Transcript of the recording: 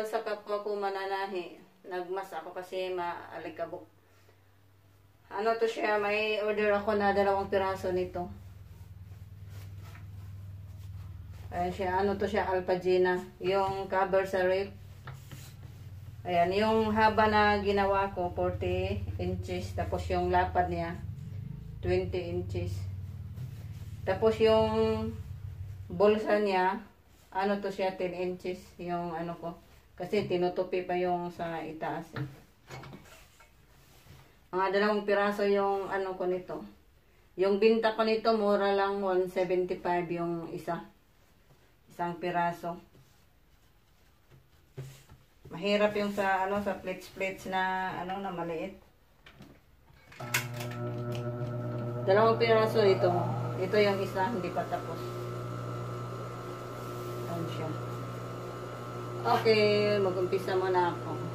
sa kapwa ko mananahi. Nagmas ako kasi maalikabok. Ano to siya, may order ako na 2 piraso nito. Ayan siya, ano to siya, Alpagina. Yung cover sa rip. Ayan, yung haba na ginawa ko, 40 inches. Tapos yung lapad niya, 20 inches. Tapos yung bulsa niya, ano to siya, 10 inches. Yung ano ko. Kasi tinutupi pa yung sa itaas. Mga 2 piraso yung ano ko nito. Yung binta ko nito, mura lang, 175 yung isa. Isang piraso. Mahirap yung sa ano, sa plates na ano, na maliit. 2 piraso ito. Ito yung isa, hindi pa tapos. Ayan siya. Okay, mag-umpisa muna ako.